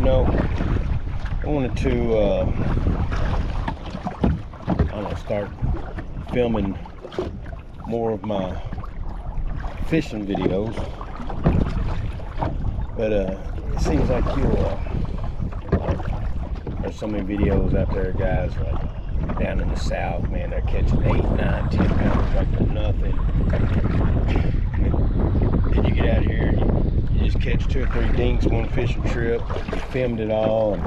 know, I wanted to, I don't know, start filming more of my fishing videos, but it seems like there's so many videos out there, guys, like down in the south, man, they're catching 8, 9, 10 pounders like they're nothing. Then you get out here and you just catch 2 or 3 dinks one fishing trip. You filmed it all, and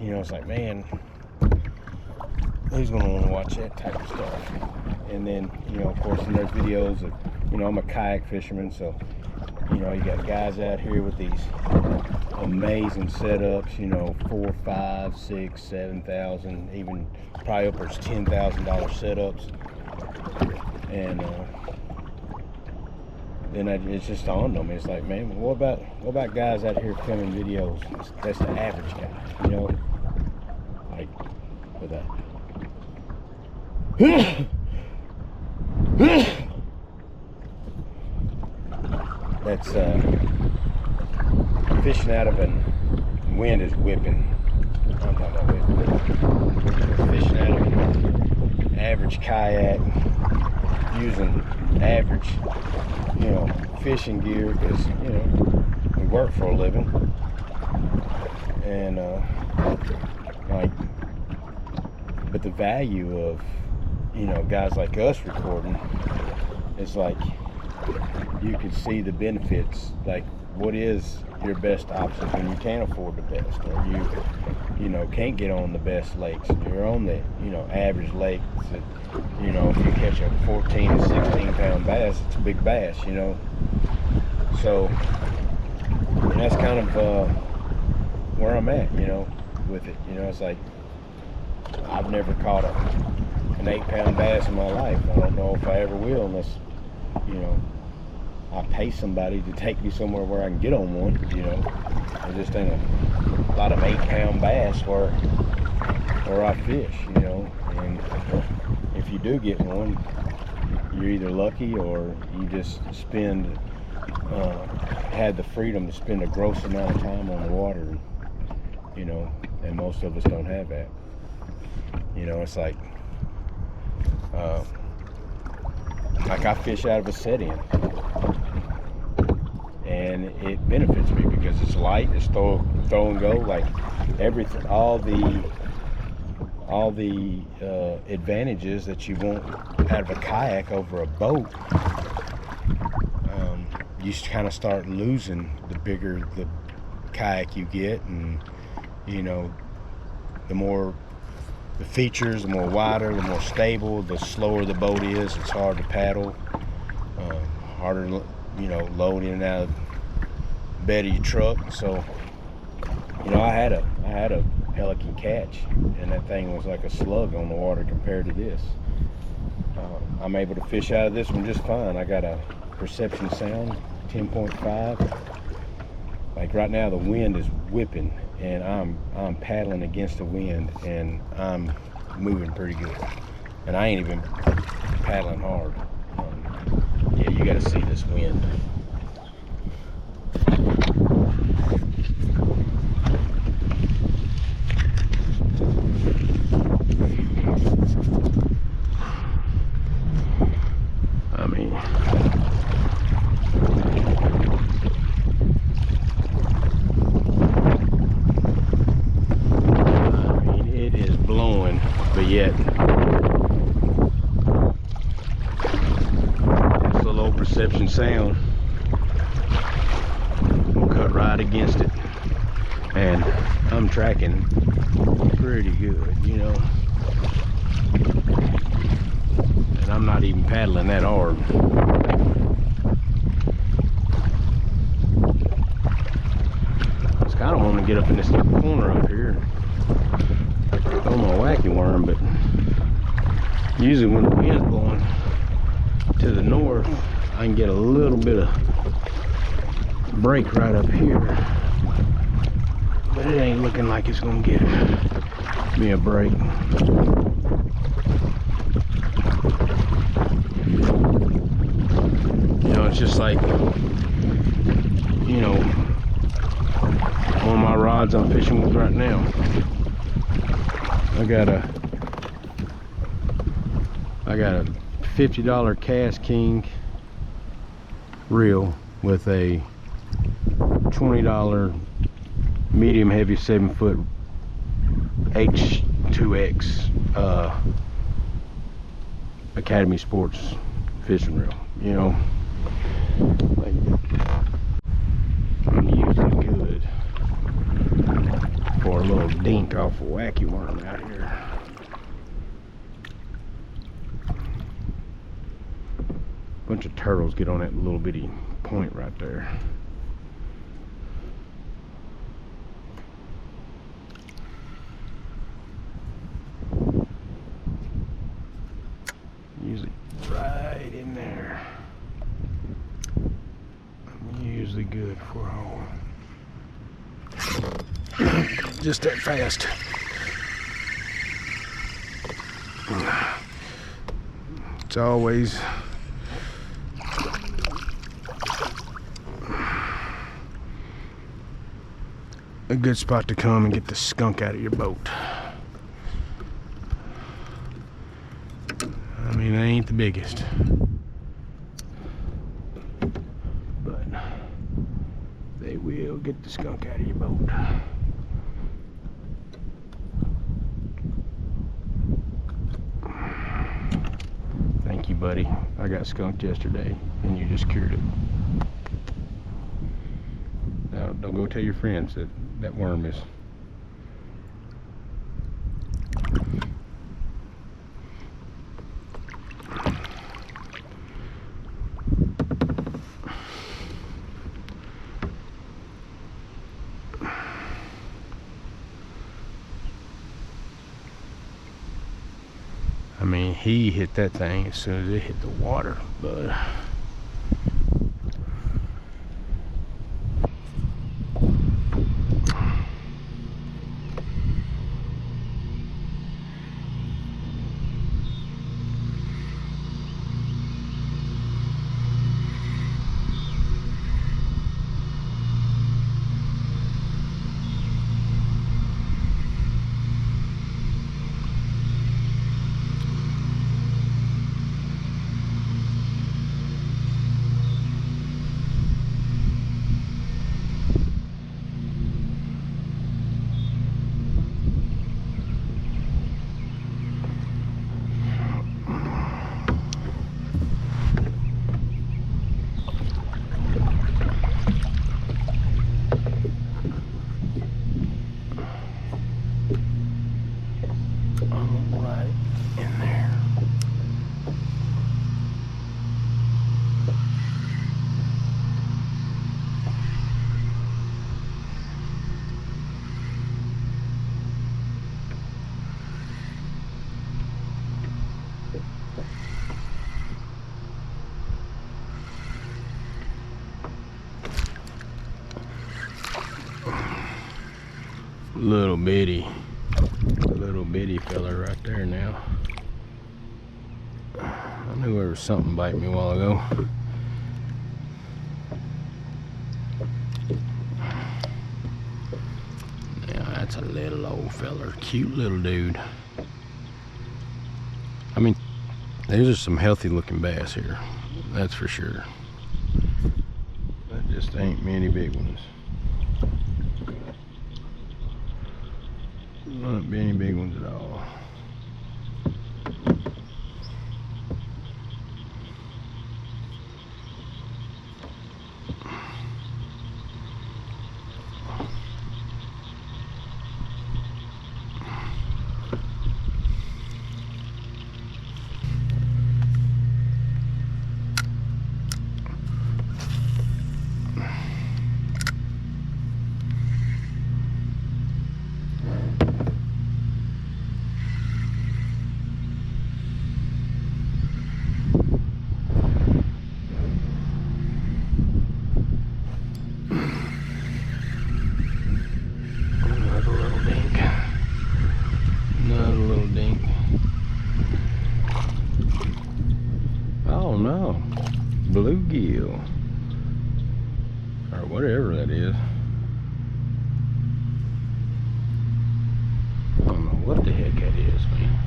you know, it's like, man, who's gonna want to watch that type of stuff? And then, you know, of course, and there's videos of, you know, I'm a kayak fisherman, so, you know, you got guys out here with these amazing setups, you know, 4, 5, 6, 7,000, even probably upwards $10,000 setups. And then it's just dawned on me. It's like, man, what about guys out here filming videos? That's the average guy, you know, like with that. That's fishing out of an wind is whipping. I'm talking about whipping. Fishing out of an average kayak, using average, you know, fishing gear, because, you know, we work for a living. And like, but the value of, you know, guys like us recording, it's like you can see the benefits. Like, what is your best option when you can't afford the best, or you know, can't get on the best lakes, and you're on the, you know, average lakes that, you know, if you catch a 14 to 16 pound bass, it's a big bass, you know. So that's kind of where I'm at, you know, with it. You know, it's like, I've never caught an 8 pound bass in my life. I don't know if I ever will, unless, you know, I pay somebody to take me somewhere where I can get on one, you know. There just ain't a lot of 8 pound bass where I fish, you know. And if you do get one, you're either lucky, or you just had the freedom to spend a gross amount of time on the water, you know, and most of us don't have that. You know, it's like I fish out of a set-in, and it benefits me because it's light, it's throw and go, like everything, all the advantages that you want out of a kayak over a boat, you kind of start losing the bigger the kayak you get, and, you know, the more the features, the more wider, the more stable, the slower the boat is. It's hard to paddle, harder, you know, load in and out of the bed of your truck. So, you know, I had a Pelican catch, and that thing was like a slug on the water compared to this. I'm able to fish out of this one just fine. I got a perception sound 10.5. Like right now the wind is whipping, and I'm paddling against the wind, and I'm moving pretty good, and I ain't even paddling hard. Yeah, you got to see this wind. I mean, it is blowing, but yet this little old perception sound will cut right against it, and I'm tracking pretty good, you know. And I'm not even paddling that hard. I was kind of wanting to get up in this corner up here, throw my wacky worm, but usually when the wind's blowing to the north, I can get a little bit of break right up here, but it ain't looking like it's gonna get me a break. You know, it's just like you know, on my rods I'm fishing with right now. I got a $50 Cast King reel with a $20 medium heavy 7-foot H2X Academy Sports fishing reel. You know, like, I'm usually good for a little dink off a wacky worm out here. Bunch of turtles get on that little bitty point right there. Usually right in there. I'm usually good for a hole. Just that fast. It's always a good spot to come and get the skunk out of your boat. I mean, they ain't the biggest, but they will get the skunk out of your boat. Thank you, buddy. I got skunked yesterday and you just cured it. Now, don't go tell your friends that that worm is. I mean, he hit that thing as soon as it hit the water, but little bitty fella right there now. I knew there was something biting me a while ago. Now that's a little old fella, cute little dude. I mean, these are some healthy looking bass here, that's for sure. There just ain't many big ones. Not many big ones at all. Oh no, bluegill. or whatever that is. I don't know what the heck that is, man.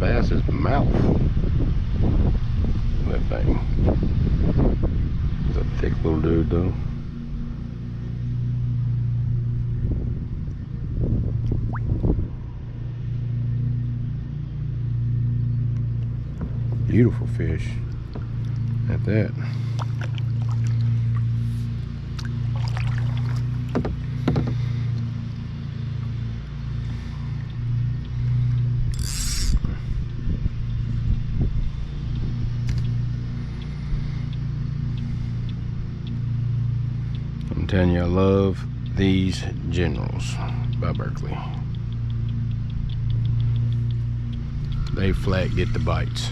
Bass's mouth. That thing. It's a thick little dude though. Beautiful fish at that. I'm telling you, I love these Generals by Berkley. They flat get the bites.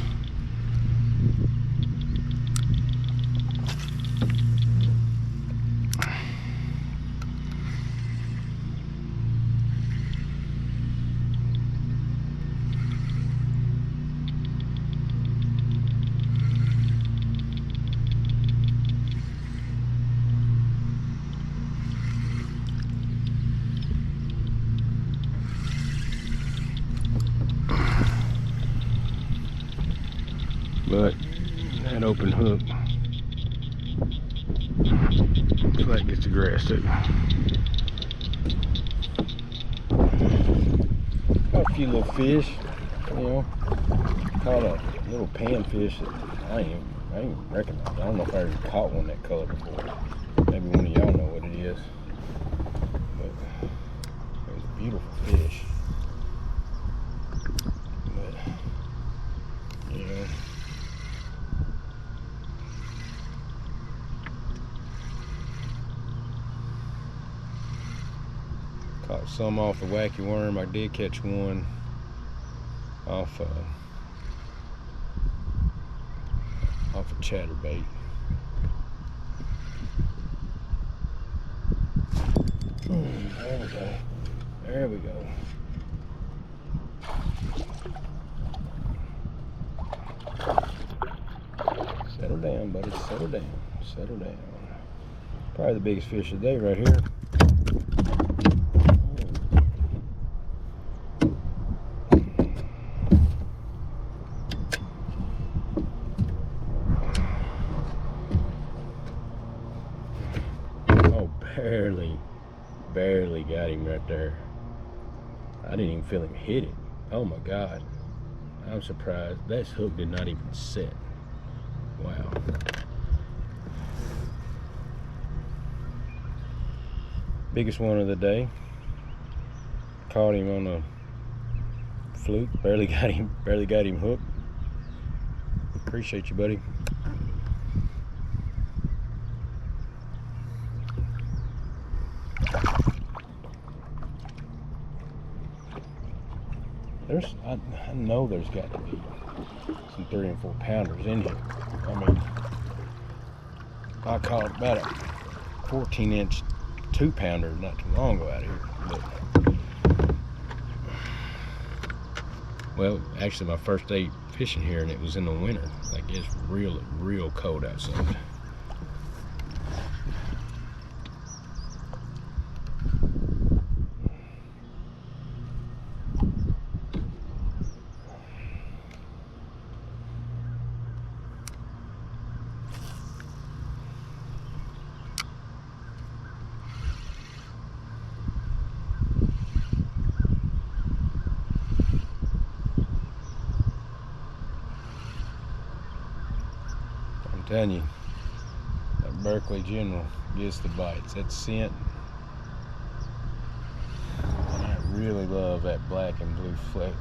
But that open hook flat gets the grass too. Got a few little fish, you know. Caught a little panfish that I ain't recognize. I don't know if I ever caught one that color before. Maybe one of y'all know what it is. But it was a beautiful fish. But you know. Caught some off the wacky worm. I did catch one off a chatterbait. There we go. There we go. Settle down, buddy. Settle down. Settle down. Probably the biggest fish of the day right here. Barely got him right there. I didn't even feel him hit it. Oh my God. I'm surprised. That hook did not even set. Wow. Biggest one of the day. Caught him on a fluke. Barely got him hooked. Appreciate you, buddy. I know there's got to be some 3 and 4 pounders in here. I mean, I caught about a 14-inch 2-pounder not too long ago out here. But, well, actually my first day fishing here, and it was in the winter. Like, it's real cold outside. I'm telling you, that Berkley General gets the bites. That scent. And I really love that black and blue fleck.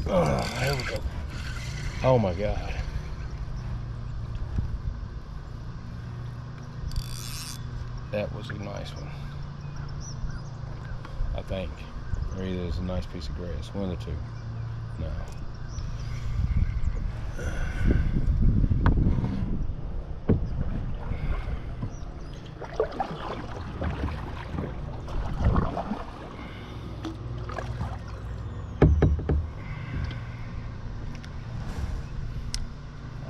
Oh, there we go. Oh my God. That was a nice one. I think. Or either it's a nice piece of grass. One of the two. No.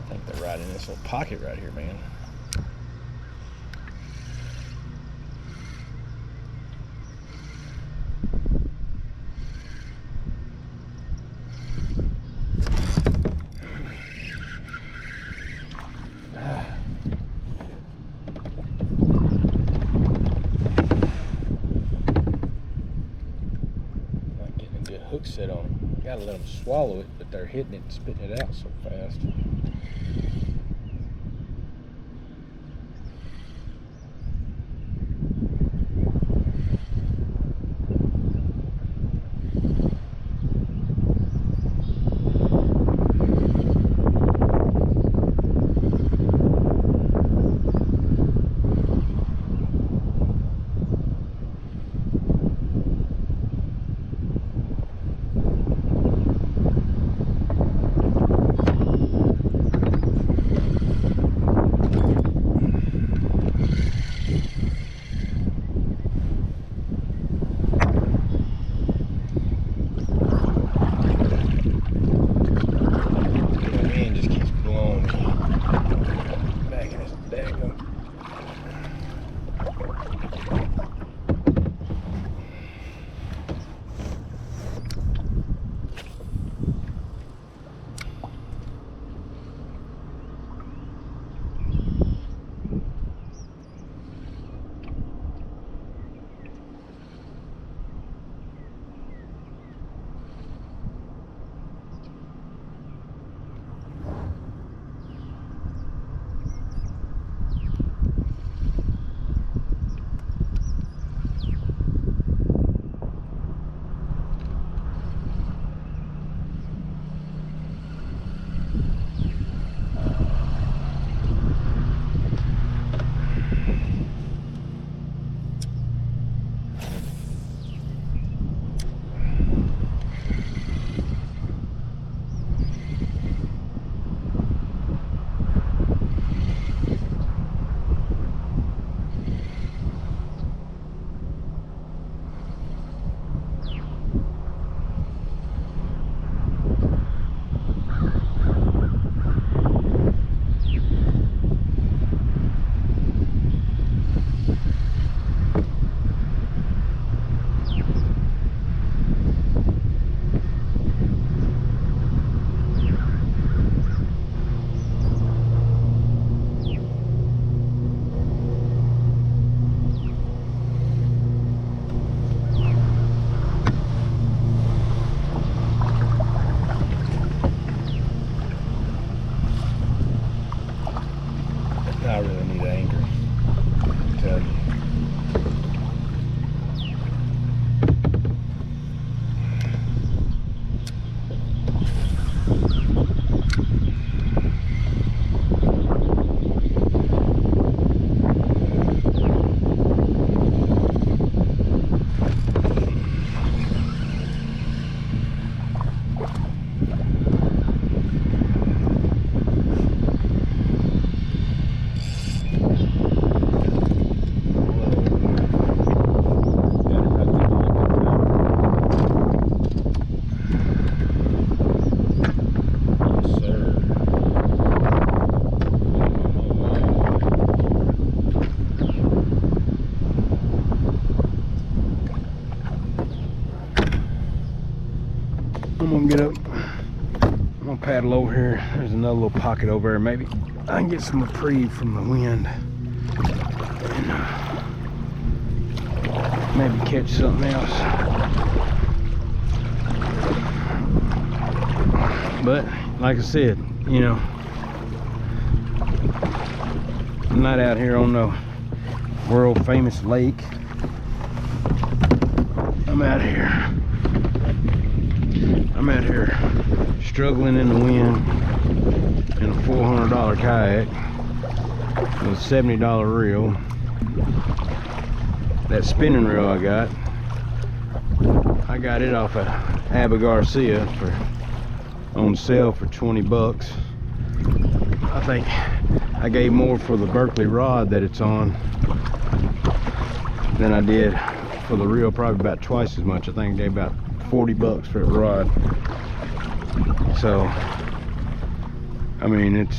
I think they're right in this little pocket right here, man. Hook set on them. Gotta let them swallow it, but they're hitting it and spitting it out so fast. I really need an anchor, I tell you. I'm gonna get up, I'm gonna paddle over here. There's another little pocket over there. Maybe I can get some reprieve from the wind and maybe catch something else. But like I said, you know, I'm not out here on the world famous lake. I'm out here struggling in the wind in a $400 kayak with a $70 reel. That spinning reel I got it off of Abba Garcia on sale for 20 bucks. I think I gave more for the Berkeley rod that it's on than I did for the reel, probably about twice as much. I think I gave about 40 bucks for the rod. So I mean, it's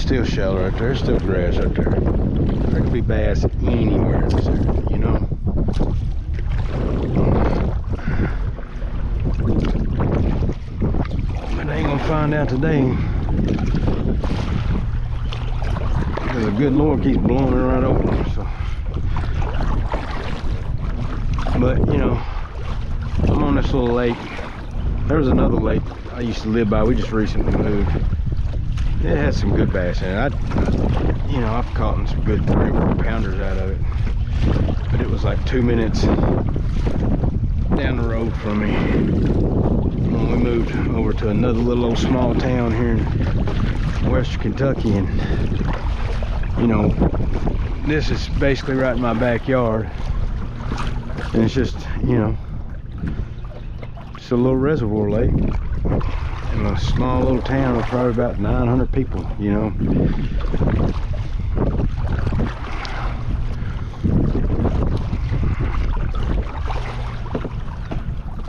still shallow right there. There's still grass right there. There could be bass anywhere in this area, you know. But I ain't gonna find out today, because the good Lord keeps blowing it right over. So, but you know, I'm on this little lake. There was another lake I used to live by. We just recently moved. It had some good bass in it. You know, I've caught some good 3 or 4 pounders out of it. But it was like 2 minutes down the road from me when we moved over to another little old small town here in western Kentucky. And you know, this is basically right in my backyard. And it's just, you know, it's a little reservoir lake in a small little town of probably about 900 people, you know.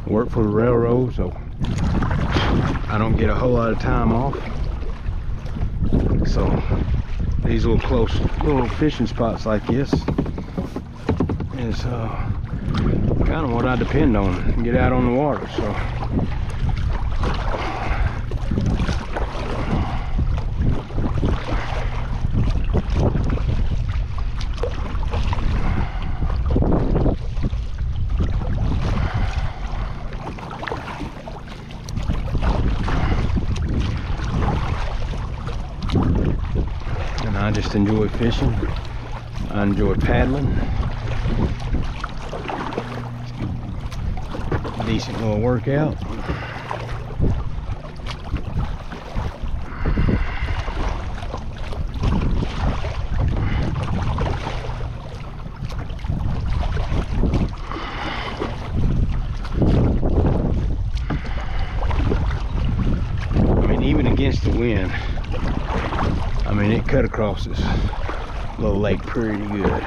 Work for the railroad, so I don't get a whole lot of time off. So these little close little fishing spots like this is kind of what I depend on, get out on the water. So and I just enjoy fishing. I enjoy paddling. Decent little workout. I mean, even against the wind, I mean, it cut across this little lake pretty good.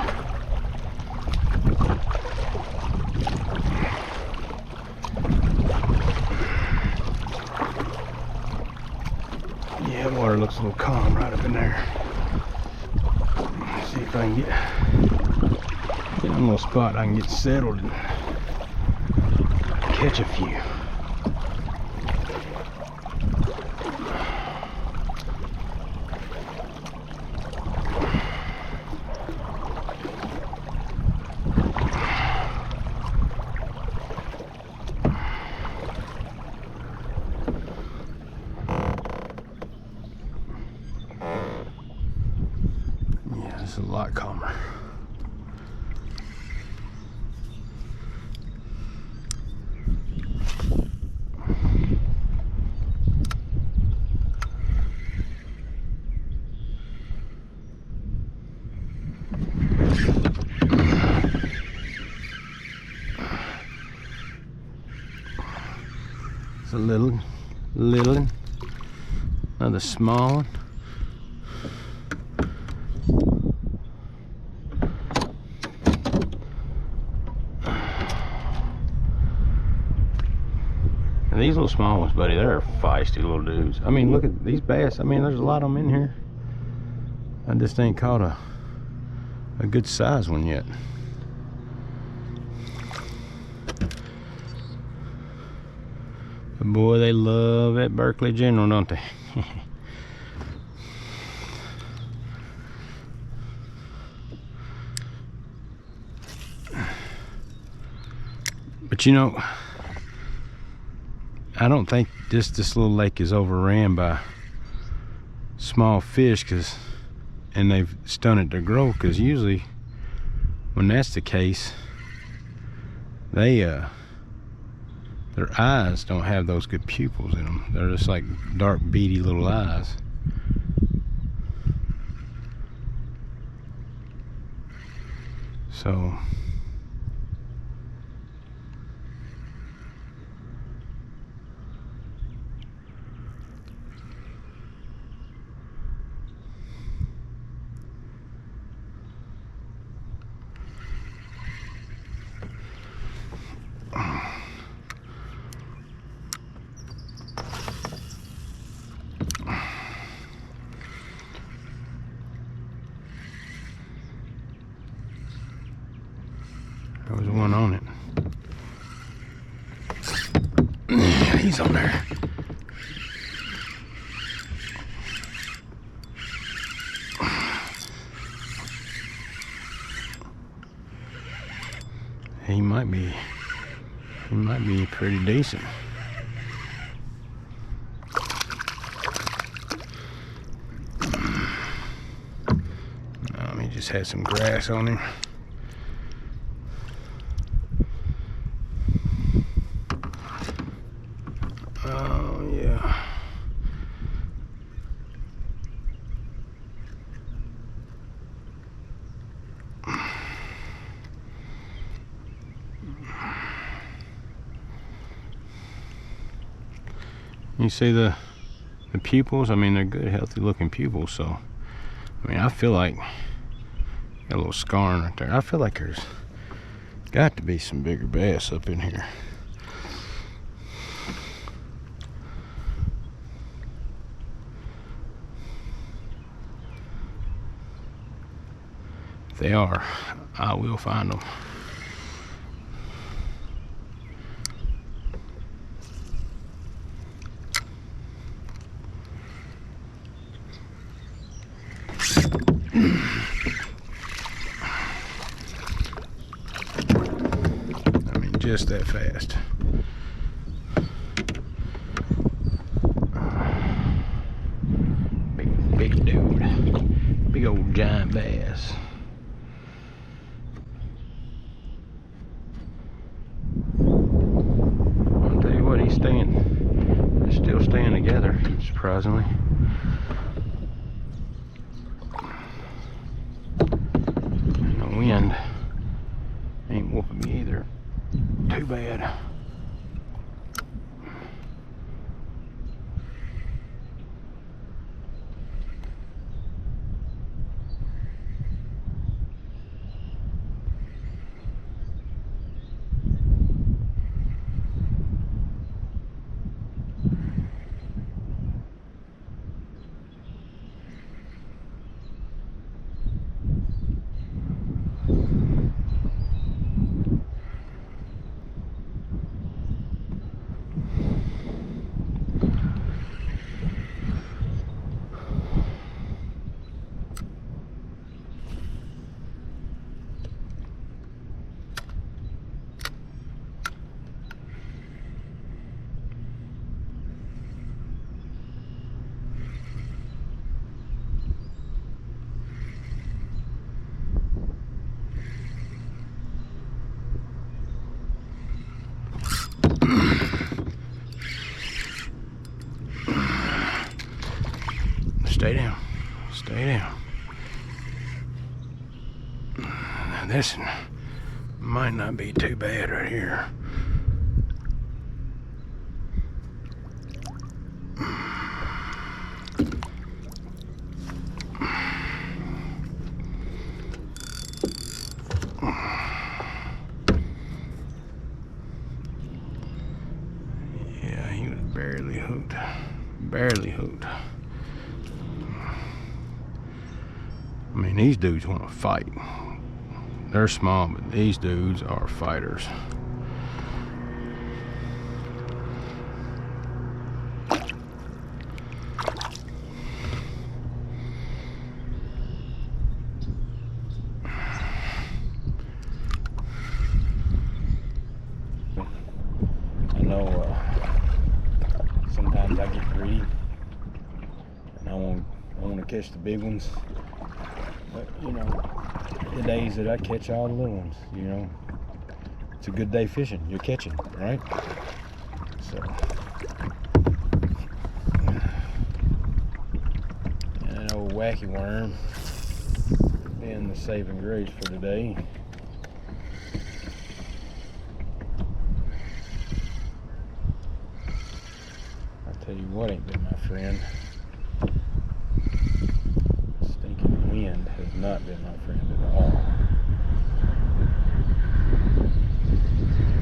Yeah, water looks a little calm right up in there. Let's see if I can get a little spot I can get settled and catch a few. It's a lot calmer. It's a little one, another small one. And these little small ones, buddy, they're feisty little dudes. I mean, look at these bass. I mean, there's a lot of them in here. I just ain't caught a good size one yet. But boy, they love that Berkeley General, don't they? But you know, I don't think this little lake is overran by small fish, and they've stunted their growth, because usually when that's the case, their eyes don't have those good pupils in them. They're just like dark beady little eyes. So he's on there. He might be pretty decent. He just had some grass on him. Oh yeah. You see the pupils? I mean, they're good, healthy looking pupils. So, I mean, I feel like got a little scarring right there. I feel like there's got to be some bigger bass up in here. If they are, I will find them. I mean, just that fast. Big dude. Big old giant bass. I'll tell you what, he's still staying together, surprisingly. Wind ain't whooping me either. Too bad. Stay down. Stay down. Now this might not be too bad right here. Yeah, he was barely hooked. Barely hooked. I mean, these dudes want to fight. They're small, but these dudes are fighters. I know sometimes I get greedy and I want to catch the big ones. But, you know, the days that I catch all the little ones, you know, it's a good day fishing. You're catching, right? So, and an old wacky worm being the saving grace for today. I'll tell you what ain't been my friend. Wind has not been my friend at all.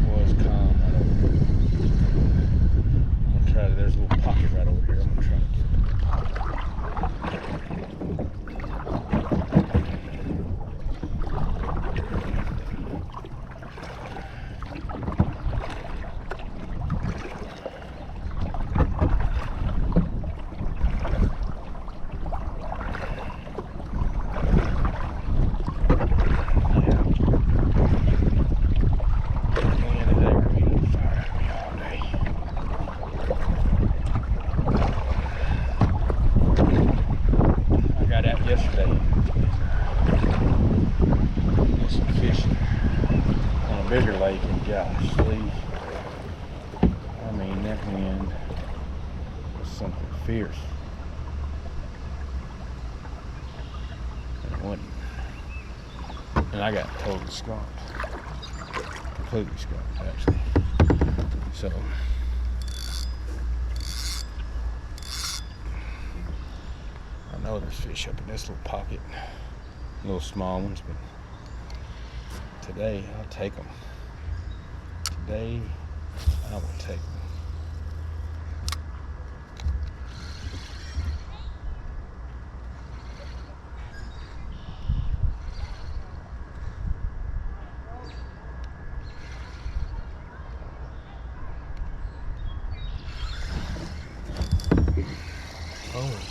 It was calm right over here. I'm gonna try to, there's a little pocket right over here. I'm gonna try to get in was something fierce. And it wasn't. And I got totally skunked. Completely skunked, actually. So, I know there's fish up in this little pocket. Little small ones, but today I'll take them. Today I will take them. Oh.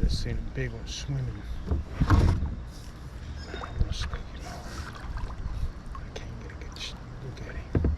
Seen a big one swimming. I'm gonna sneak him off. I can't get a good look at him.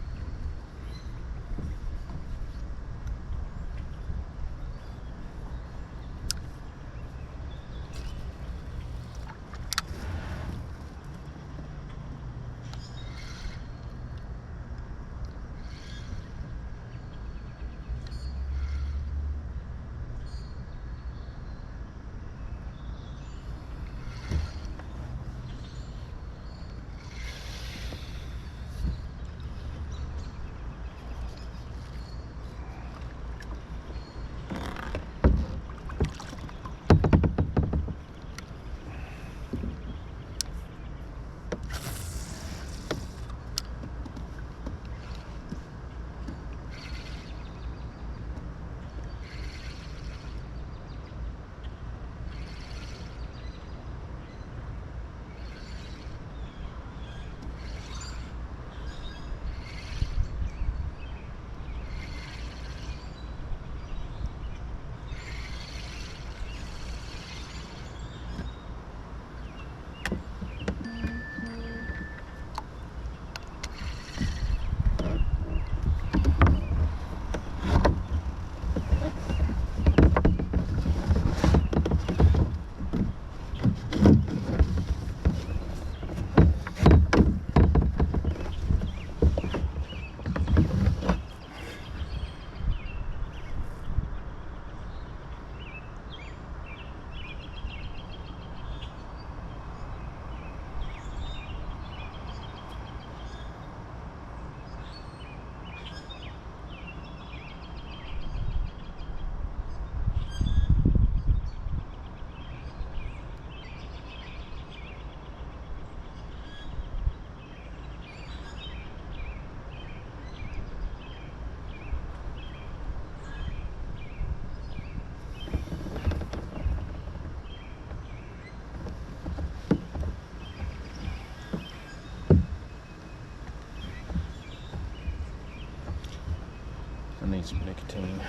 need some nicotine.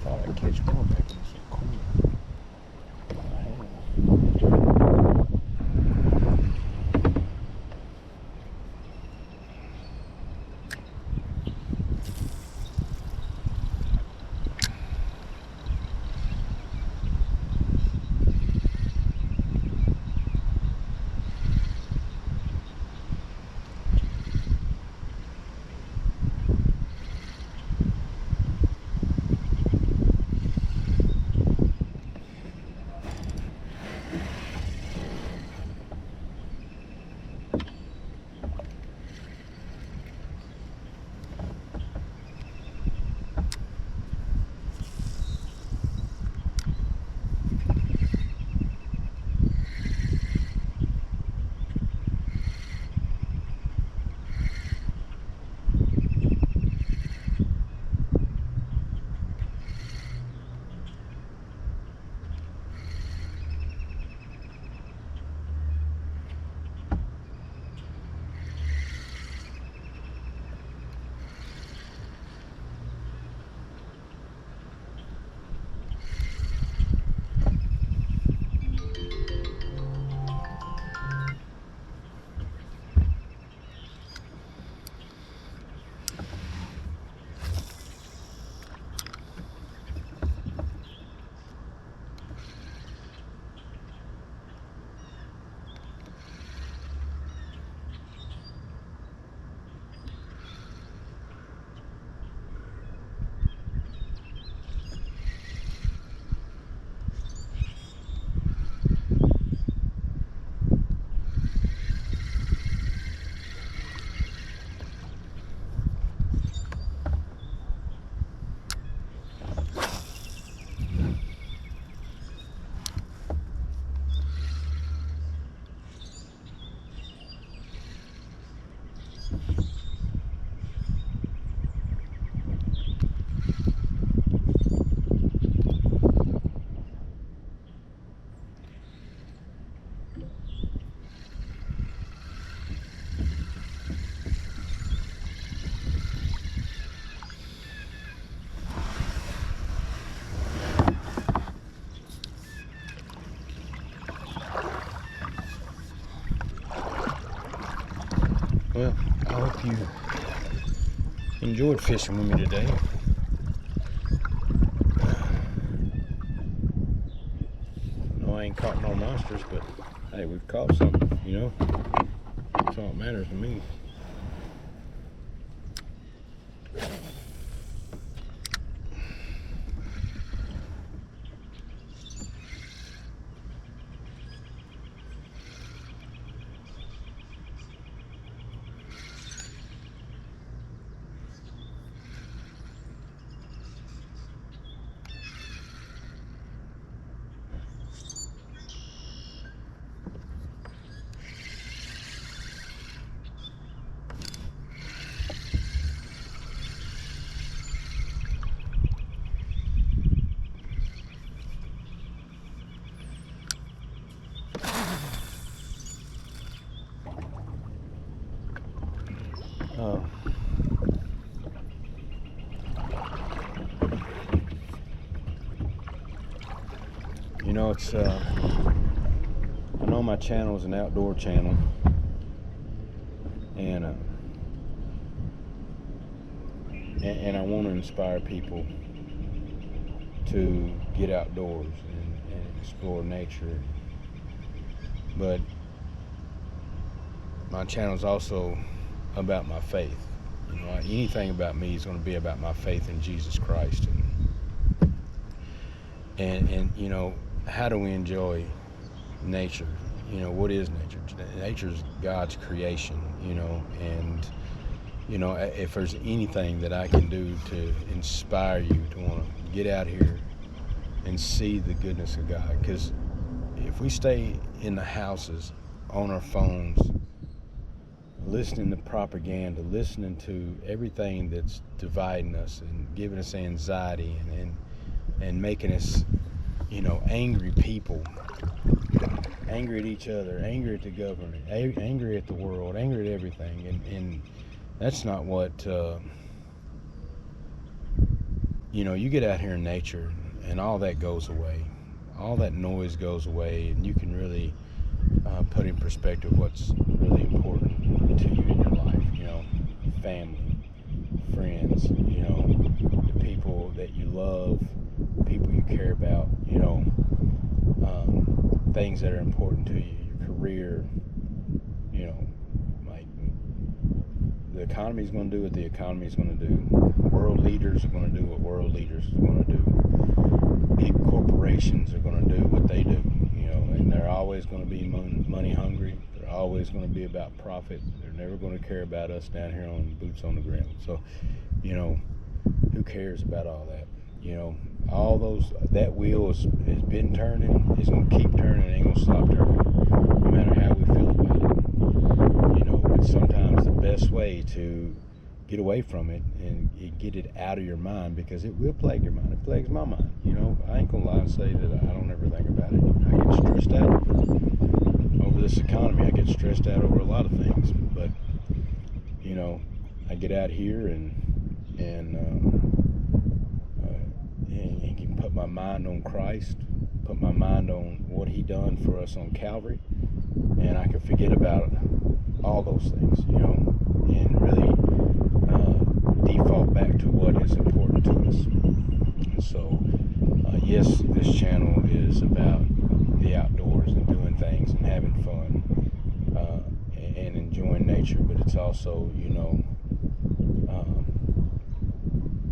Thought I'd catch more back in this corner. Well, I hope you enjoyed fishing with me today. No, I ain't caught no monsters, but hey, we've caught something, you know? That's all that matters to me. You know, it's I know my channel is an outdoor channel, and I want to inspire people to get outdoors and explore nature. But my channel is also about my faith. Anything about me is going to be about my faith in Jesus Christ. And how do we enjoy nature? What is nature? Nature is God's creation, and if there's anything that I can do to inspire you to want to get out here and see the goodness of God, because if we stay in the houses on our phones listening to propaganda, listening to everything that's dividing us and giving us anxiety and making us angry people, angry at each other, angry at the government, angry at the world, angry at everything, and that's not what you get out here in nature and all that goes away, all that noise goes away, and you can really put in perspective what's really important to you in your life. Family, friends, the people that you love, people you care about, things that are important to you, your career, like the economy is going to do what the economy is going to do. World leaders are going to do what world leaders are going to do. Big corporations are going to do what they do, and they're always going to be money hungry. They're always going to be about profit. They're never going to care about us down here on boots on the ground. So, who cares about all that? All that wheel has been turning, it's going to keep turning, it ain't going to stop turning, no matter how we feel about it. But sometimes the best way to get away from it and get it out of your mind, because it will plague your mind. It plagues my mind. I ain't going to lie and say that I don't ever think about it. I get stressed out over this economy. I get stressed out over a lot of things. But, I get out here and can put my mind on Christ, put my mind on what He done for us on Calvary, and I can forget about all those things, and really default back to what is important to us. And so, yes, this channel is about the outdoors and doing things and having fun and enjoying nature, but it's also,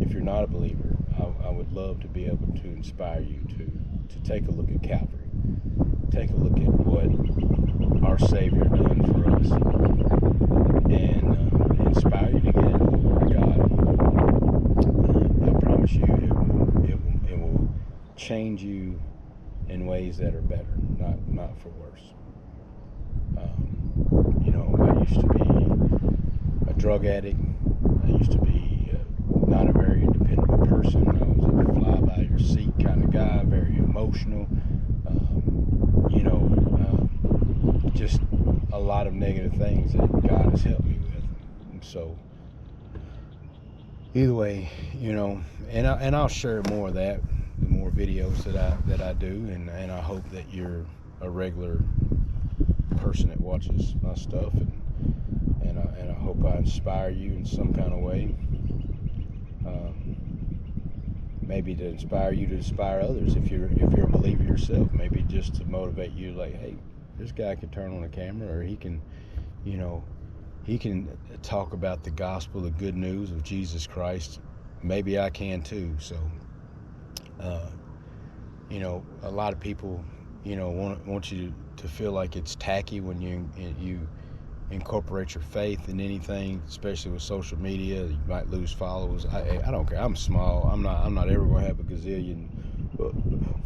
if you're not a believer, I would love to be able to inspire you to take a look at Calvary, take a look at what our Savior done for us, and inspire you to get into the Word of God. I promise you, it will change you in ways that are better, not for worse. I used to be a drug addict. I used to be not a very dependable person. I was a fly-by-your-seat kind of guy, very emotional. Just a lot of negative things that God has helped me with. And so, either way, and I'll share more of that, the more videos that I do, and I hope that you're a regular person that watches my stuff, and I hope I inspire you in some kind of way. Maybe to inspire you to inspire others if you're a believer yourself. Maybe just to motivate you, like, hey, this guy can turn on a camera, or he can talk about the gospel, the good news of Jesus Christ. Maybe I can too. So, a lot of people, want you to feel like it's tacky when you incorporate your faith in anything, especially with social media. You might lose followers. I don't care. I'm small. I'm not ever gonna have a gazillion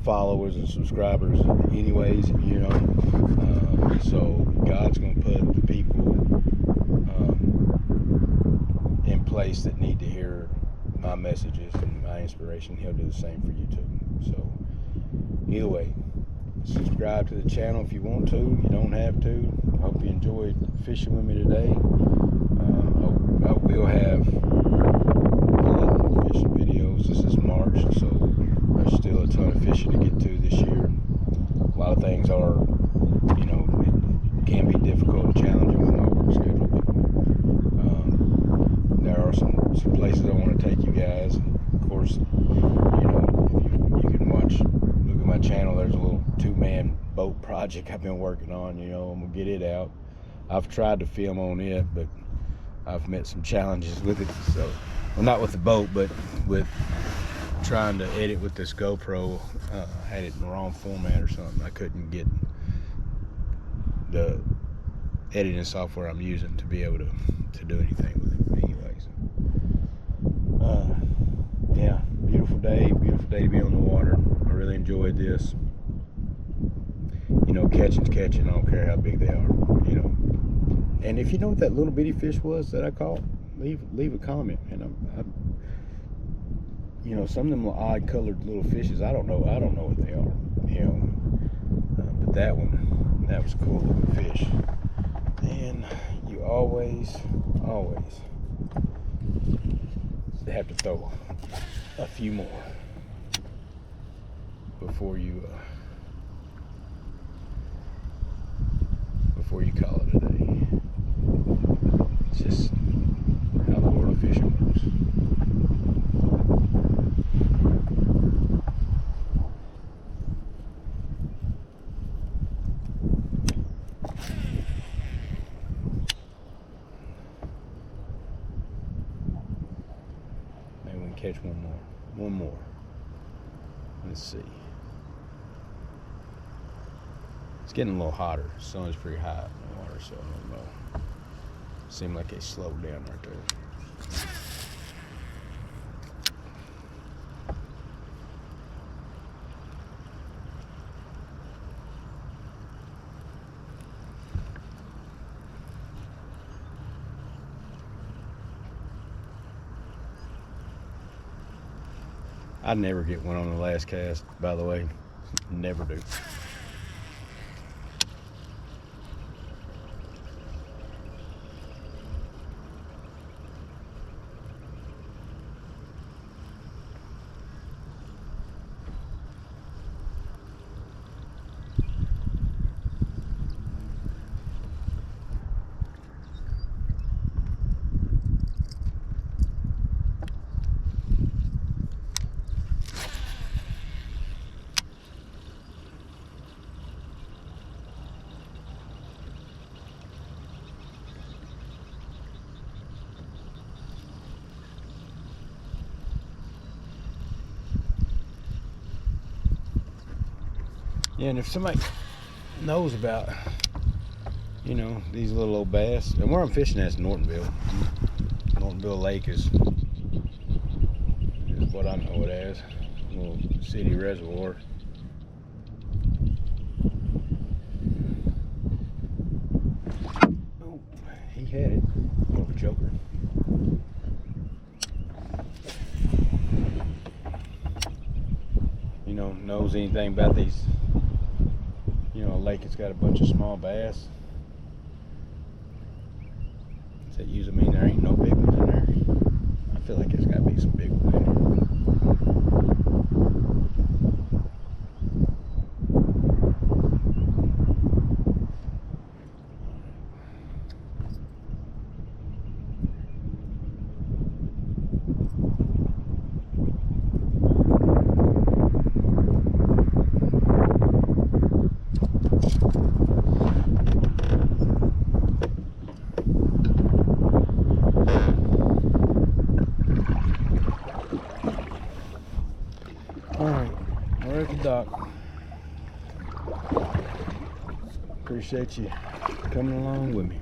followers and subscribers anyways, so God's gonna put the people in place that need to hear my messages and my inspiration. He'll do the same for you too. So either way, subscribe to the channel if you want to. You don't have to. I hope you enjoyed fishing with me today. I will have a lot more fishing videos. This is March, so there's still a ton of fishing to get to this year. A lot of things are, it can be difficult and challenging with my work schedule, but there are some places I want to take you guys. Of course, you look at my channel, there's a little 2-man boat project I've been working on. You know, I'm gonna get it out. I've tried to film on it, but I've met some challenges with it. So, well, not with the boat, but with trying to edit with this GoPro. Had it in the wrong format or something. I couldn't get the editing software I'm using to be able to do anything with it. But anyways, yeah, beautiful day to be on the water. I really enjoyed this. You know, catching's catching. I don't care how big they are. You know, and if you know what that little bitty fish was that I caught, leave a comment. And you know, some of them odd colored little fishes, I don't know what they are. You know, but that was a cool looking fish. And you always have to throw a few more before you call it a day. It's just how the world of fishing works. Maybe we can catch one more. Let's see. It's getting a little hotter. The sun's pretty hot in the water, so I don't know. Seemed like it slowed down right there. I never get one on the last cast, by the way. Never do. Yeah, and if somebody knows about, you know, these little old bass, and where I'm fishing at is Nortonville. Nortonville Lake is what I know it as, a little city reservoir. Oh, he had it, little joker. You know, knows anything about these. You know, a lake that's got a bunch of small bass. Does that usually mean there ain't no big ones in there? I feel like there's got to be some big ones in there. Alright, we're at the dock. Appreciate you coming along with me.